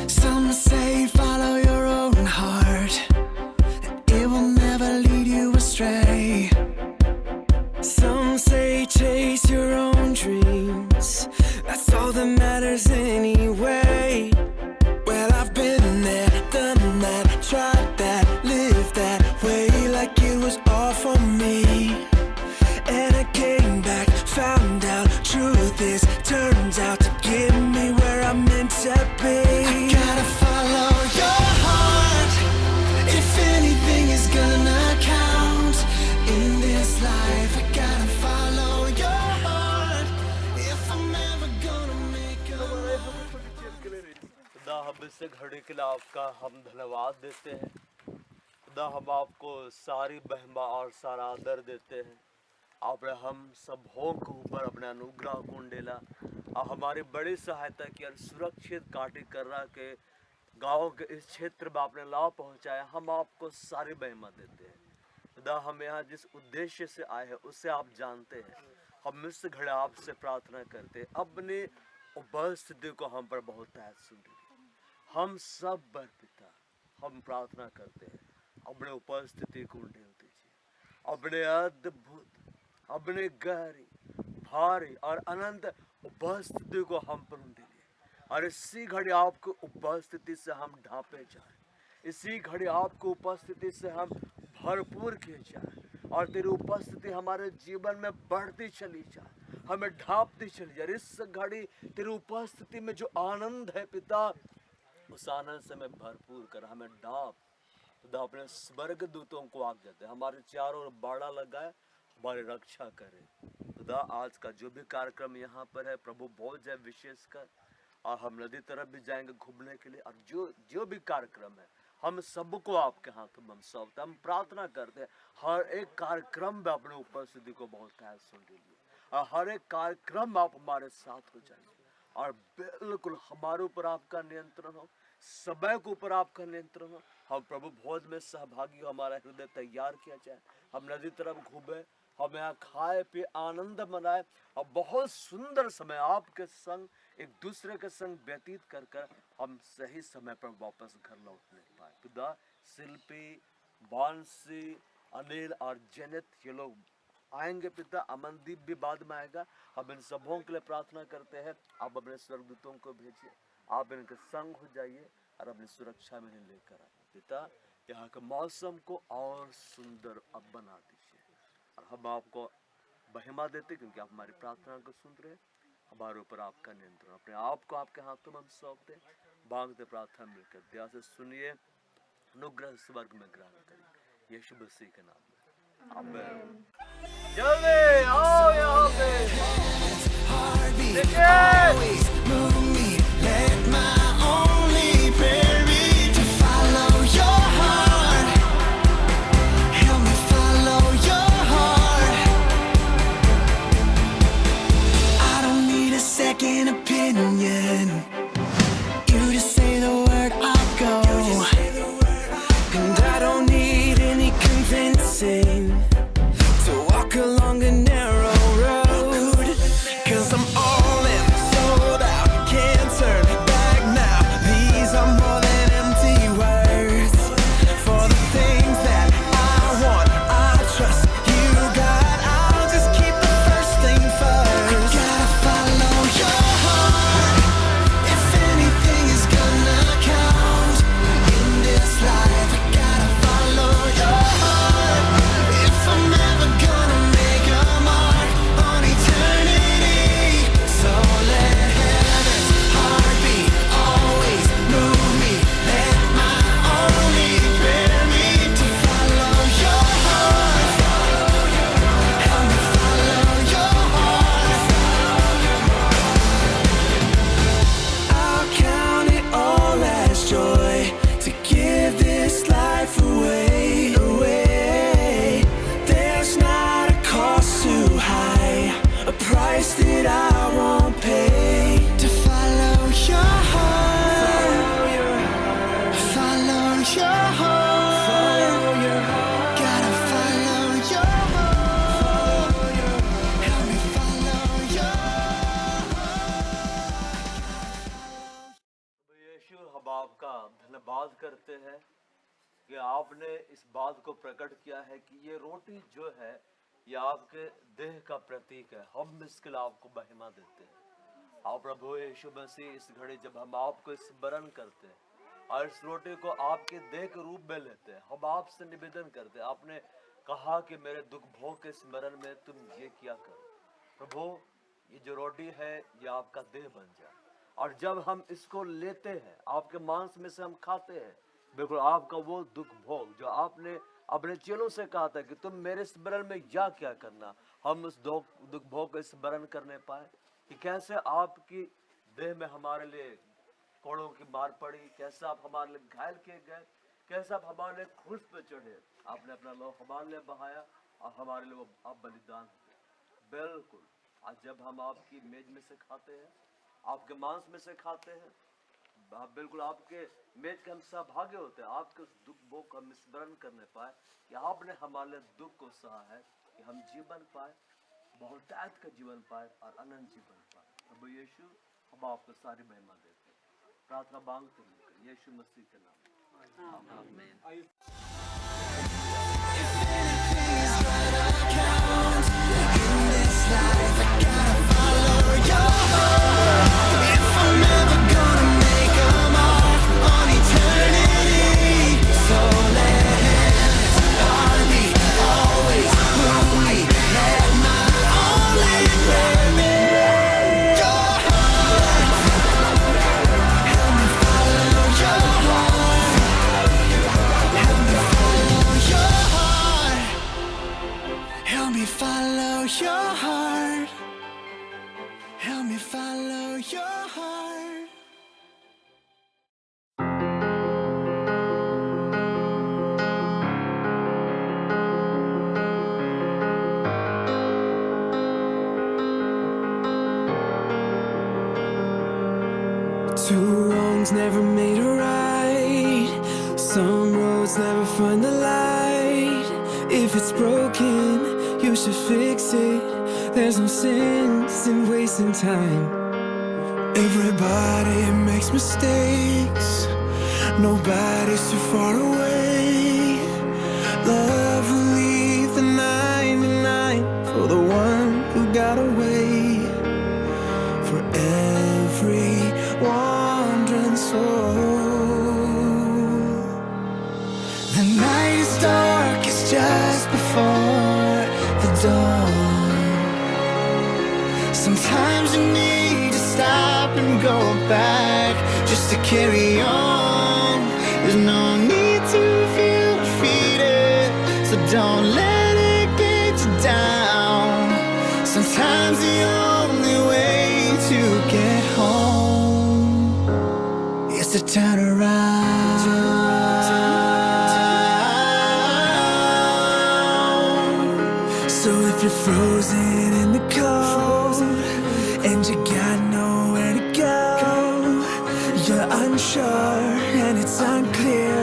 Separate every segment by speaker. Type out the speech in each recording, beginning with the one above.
Speaker 1: Some say follow your own heart, it will never lead you astray. Some say chase your own dreams, that's all that matters anyway. Well, I've been there, done that, tried that, lived that way like it was all for me. And I came back, found out truth is, turns out to get me where I'm meant to be. I gotta follow your heart, if anything is gonna count in this life. I gotta follow your heart, if I'm ever gonna make a
Speaker 2: खुदा हम इस घड़ी के लिए आपका हम धन्यवाद देते हैं। खुदा हम आपको सारी महिमा और सारा आदर देते हैं। आपने हम सबों के ऊपर अपने अनुग्रह कुंडेला और हमारी बड़ी सहायता की और सुरक्षित काटी कर्रा के गाँव के इस क्षेत्र में आपने लाभ पहुँचाया। हम आपको सारी महिमा देते हैं। खुदा हम यहाँ जिस उद्देश्य से आए हैं उससे आप जानते हैं। हम इस घड़ी आपसे प्रार्थना करते हैं, अपनी उपस्थिति को हम पर बहुत तहत सुन लीजिए। हम सब पर पिता हम प्रार्थना करते हैं, अपने उपस्थिति को ढेल दीजिए। अपने अद्भुत, अपने गहरी, भारी और अनंत उपस्थिति को हम पर दीजिए। और इसी घड़ी आपको उपस्थिति से हम ढांपे जाए, इसी घड़ी आपको उपस्थिति से हम भरपूर किए जाए और तेरी उपस्थिति हमारे जीवन में बढ़ती चली जाए, हमें ढांपती चली जाए। इस घड़ी तेरी उपस्थिति में जो आनंद है पिता, उस आनंद से हमें भरपूर कर, हमें ढांप। खुदा अपने स्वर्ग दूतों को आज्ञा दे, हमारे चारों ओर बाड़ा लगाए, हमारी रक्षा करे। खुदा आज का जो भी कार्यक्रम यहाँ पर है प्रभु बहुत जाए विशेषकर, और हम नदी तरफ भी जाएंगे घूमने के लिए। और जो भी कार्यक्रम है हम सबको आपके हाथों में हम सौंपते। हम प्रार्थना करते हैं हर एक कार्यक्रम में अपने उपस्थिति को बहुत तहत सुन लीजिए और हर एक कार्यक्रम में आप हमारे साथ हो जाइए और बिल्कुल हमारे ऊपर आपका नियंत्रण हो, समय के ऊपर आपका नियंत्रण हो। हम प्रभु भोज में सहभागी हो, हमारा हृदय तैयार किया जाए। हम नदी तरफ घूमे, हम यहाँ खाए पिए आनंद मनाए और बहुत सुंदर समय आपके संग एक दूसरे के संग व्यतीत कर कर हम सही समय पर वापस घर लौटने पाए। खुदा शिल्पी, बांसी, अनिल और जनित ये लोग आएंगे पिता। अमनदीप भी बाद में आएगा। हम इन सबों के लिए प्रार्थना करते हैं, आप अपने स्वर्गदूतों को भेजिए, आप इनके संग हो जाइए और अपनी सुरक्षा में इन्हें लेकर आइए पिता। यहाँ के मौसम को और सुंदर अब बना दीजिए और हम आपको महिमा देते क्योंकि आप हमारी प्रार्थना को सुन रहे हैं। हमारे ऊपर आपका नियंत्रण, अपने आप को आपके हाथों में हम सौंपते, मांगते प्रार्थना मिलकर दया से सुनिए, अनुग्रह स्वर्ग में ग्रहण करिए यीशु मसीह के नाम में, आमीन। जल्दी आओ यहाँ पे
Speaker 1: second opinion. You just say the word, I'll go. And I don't need any convincing to walk along a narrow road. 'Cause I'm all in, sold out, can't turn back
Speaker 2: आपने इस बात को प्रकट किया है कि ये रोटी जो है ये आपके देह का प्रतीक है। हम इसके लिए आपको महिमा देते हैं। आप प्रभु यीशु मसीह इस घड़ी जब हम आपको स्मरण करते हैं और इस रोटी को आपके देह के रूप में लेते हैं, हम आपसे निवेदन करते हैं। आपने कहा कि मेरे दुख भोग के स्मरण में तुम ये किया करो। प्रभु ये जो रोटी है ये आपका देह बन जाए, और जब हम इसको लेते हैं आपके मांस में से हम खाते हैं, बिल्कुल आपका वो दुख भोग जो आपने अपने चेलों से कहा था कि तुम मेरे स्मरण में या क्या करना, हम उस दुख भोग का स्मरण करने पाए कि कैसे आपकी देह में हमारे लिए कोड़ों की मार पड़ी, कैसे आप हमारे लिए घायल किए गए, कैसे आप हमारे लिए क्रूस पे चढ़े, आपने अपना लहू हमारे लिए बहाया और हमारे लिए वो आप बलिदान हुए। बिल्कुल आज जब हम आपकी मेज में से खाते हैं, आपके मांस में से खाते हैं, बिल्कुल आपके मेज के हम सहभागी होते हैं। आपके उस दुख भोग को हम स्मरण करने पाए कि आपने हमारे लिए दुख को सहा है कि हम जीवन पाए, बहुतायत का जीवन पाए और अनंत जीवन पाए। प्रभु यीशु हम आपको सारी महिमा देते हैं। प्रार्थना मांगते हैं यीशु मसीह के नाम। आमीन।
Speaker 1: Help me follow your heart. Help me follow your heart. Two wrongs never made a right. Some roads never find the light. If it's broken, you should fix it. There's no sense in wasting time. Everybody makes mistakes. Nobody's too far away. Love will leave the 99 for the one who got away. For every wandering soul. The night is dark, it's just before the dawn. Sometimes you need to stop and go back just to carry on. There's no need to feel defeated, so don't let it get you down. Sometimes the only way to get home is to turn around. So if you're frozen in the cold and you got nowhere to go, you're unsure and it's unclear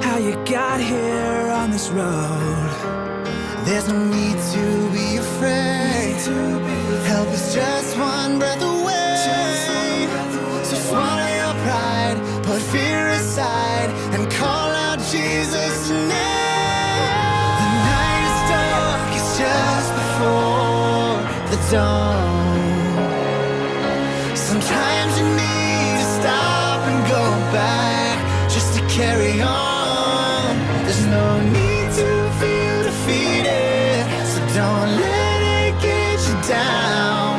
Speaker 1: how you got here on this road, there's no need to be afraid. Help is just one breath away. So swallow your pride, put fear aside, and call out Jesus' name. The night is dark, it's just before the dawn. Sometimes you need to stop and go back just to carry on. There's no need to feel defeated, so don't let it get you down.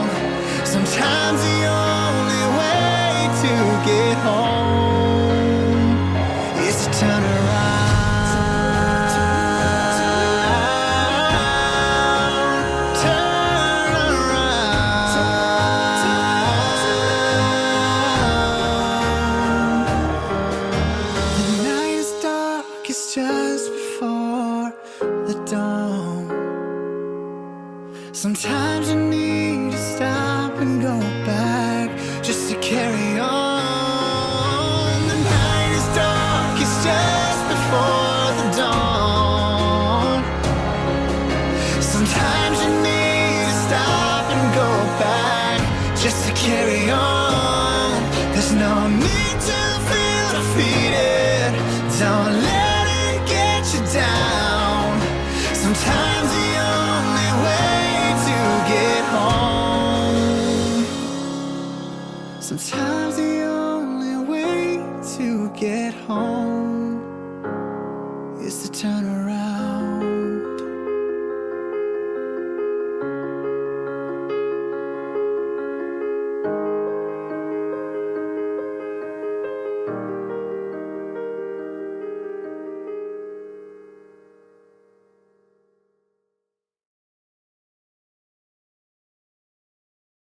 Speaker 1: Sometimes the only way to get home is to turn around. Turn around. The night is dark, it's just before the dawn. Sometimes you need to stop and go back just to carry on. The night is dark, it's just before the dawn. Sometimes you need to stop and go back just to carry on. There's no need to feel defeated. Don't let it get you get home is to turn